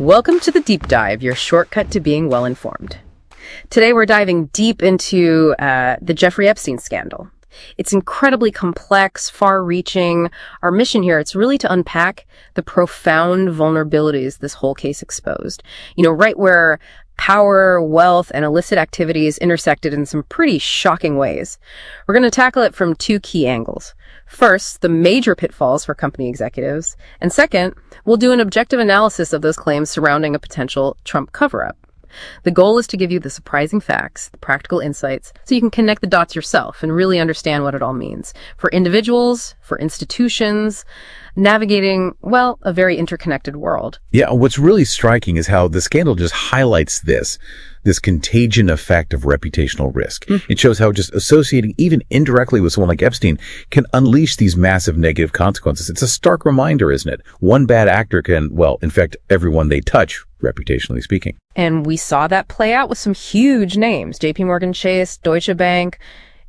Welcome to the Deep Dive, your shortcut to being well-informed. Today we're diving deep into the Jeffrey Epstein scandal. It's incredibly complex, far-reaching. Our mission here, it's really to unpack the profound vulnerabilities this whole case exposed. Right where power, wealth, and illicit activities intersected in some pretty shocking ways. We're going to tackle it from two key angles. First, the major pitfalls for company executives. And second, we'll do an objective analysis of those claims surrounding a potential Trump cover-up. The goal is to give you the surprising facts, the practical insights, so you can connect the dots yourself and really understand what it all means for individuals, for institutions, navigating, well, a very interconnected world. Yeah, what's really striking is how the scandal just highlights this contagion effect of reputational risk. It shows how just associating even indirectly with someone like Epstein can unleash these massive negative consequences. It's a stark reminder, isn't it? One bad actor can, well, infect everyone they touch, reputationally speaking. And we saw that play out with some huge names, JP Chase, Deutsche Bank,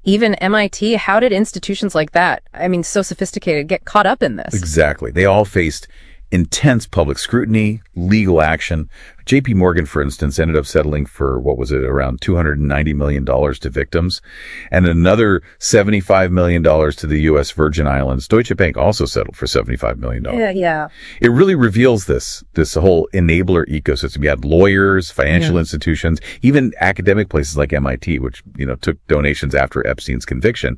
even MIT. How did institutions like that, so sophisticated, get caught up in this? Exactly. They all faced intense public scrutiny, legal action. JP Morgan, for instance, ended up settling for, around $290 million to victims, and another $75 million to the U.S. Virgin Islands. Deutsche Bank also settled for $75 million. Yeah. It really reveals this whole enabler ecosystem. You had lawyers, financial institutions, even academic places like MIT, which, took donations after Epstein's conviction.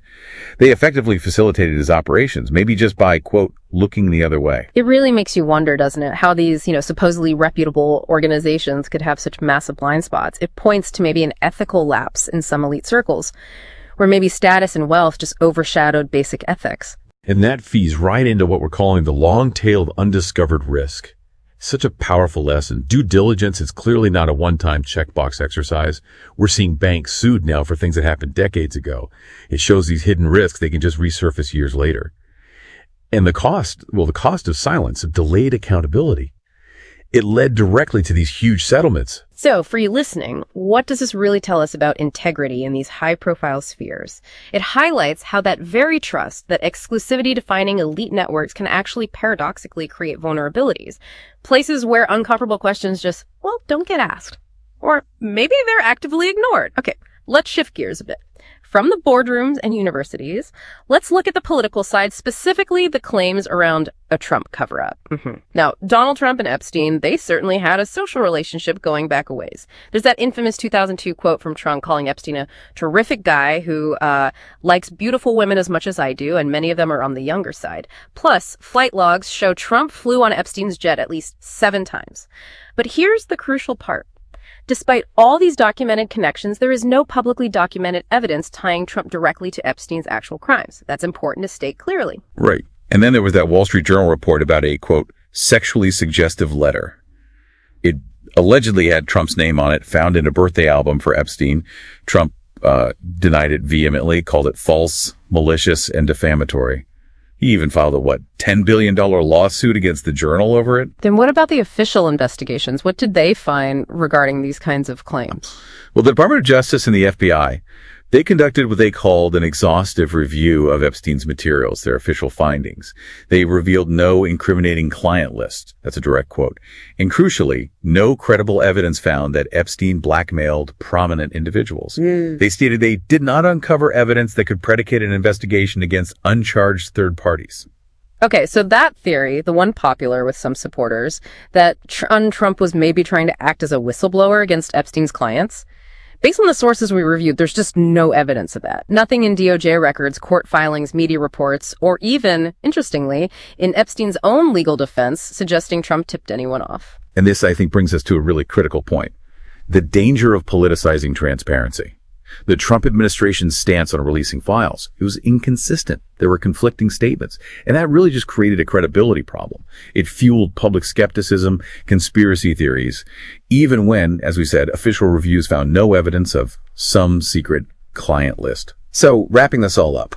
They effectively facilitated his operations, maybe just by, quote, looking the other way. It really makes you wonder, doesn't it, how these, supposedly reputable organizations could have such massive blind spots. It points to maybe an ethical lapse in some elite circles, where maybe status and wealth just overshadowed basic ethics. And that feeds right into what we're calling the long tail of undiscovered risk. Such a powerful lesson. Due diligence is clearly not a one-time checkbox exercise. We're seeing banks sued now for things that happened decades ago. It shows these hidden risks, they can just resurface years later. And the cost of silence, of delayed accountability, it led directly to these huge settlements. So, for you listening, what does this really tell us about integrity in these high-profile spheres? It highlights how that very trust, that exclusivity-defining elite networks can actually paradoxically create vulnerabilities. Places where uncomfortable questions just, don't get asked. Or maybe they're actively ignored. Okay, let's shift gears a bit. From the boardrooms and universities, let's look at the political side, specifically the claims around a Trump cover-up. Now, Donald Trump and Epstein, they certainly had a social relationship going back a ways. There's that infamous 2002 quote from Trump calling Epstein a terrific guy who likes beautiful women as much as I do, and many of them are on the younger side. Plus, flight logs show Trump flew on Epstein's jet at least 7 times. But here's the crucial part. Despite all these documented connections, there is no publicly documented evidence tying Trump directly to Epstein's actual crimes. That's important to state clearly. Right. And then there was that Wall Street Journal report about a, quote, sexually suggestive letter. It allegedly had Trump's name on it, found in a birthday album for Epstein. Trump denied it vehemently, called it false, malicious, and defamatory. He even filed a, $10 billion lawsuit against the Journal over it? Then what about the official investigations? What did they find regarding these kinds of claims? Well, the Department of Justice and the FBI, they conducted what they called an exhaustive review of Epstein's materials, their official findings. They revealed no incriminating client list. That's a direct quote. And crucially, no credible evidence found that Epstein blackmailed prominent individuals. They stated they did not uncover evidence that could predicate an investigation against uncharged third parties. Okay, so that theory, the one popular with some supporters, that Trump was maybe trying to act as a whistleblower against Epstein's clients, based on the sources we reviewed, there's just no evidence of that. Nothing in DOJ records, court filings, media reports, or even, interestingly, in Epstein's own legal defense suggesting Trump tipped anyone off. And this, I think, brings us to a really critical point. The danger of politicizing transparency. The Trump administration's stance on releasing files, it was inconsistent. There were conflicting statements. And that really just created a credibility problem. It fueled public skepticism, conspiracy theories, even when, as we said, official reviews found no evidence of some secret client list. So, wrapping this all up,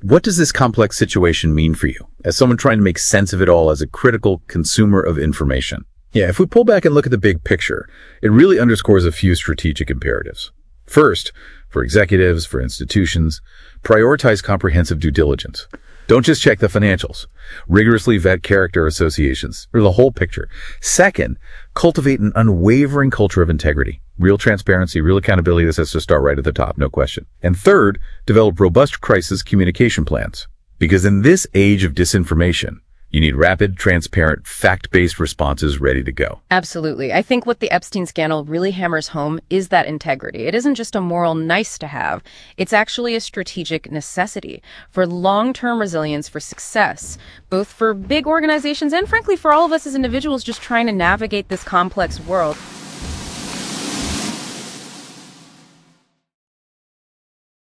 what does this complex situation mean for you, as someone trying to make sense of it all as a critical consumer of information? Yeah, if we pull back and look at the big picture, it really underscores a few strategic imperatives. First, for executives, for institutions, prioritize comprehensive due diligence. Don't just check the financials. Rigorously vet character associations, or the whole picture. Second, cultivate an unwavering culture of integrity. Real transparency, real accountability. This has to start right at the top, no question. And third, develop robust crisis communication plans. Because in this age of disinformation, you need rapid, transparent, fact-based responses ready to go. Absolutely. I think what the Epstein scandal really hammers home is that integrity. It isn't just a moral nice to have. It's actually a strategic necessity for long-term resilience, for success, both for big organizations and, frankly, for all of us as individuals just trying to navigate this complex world.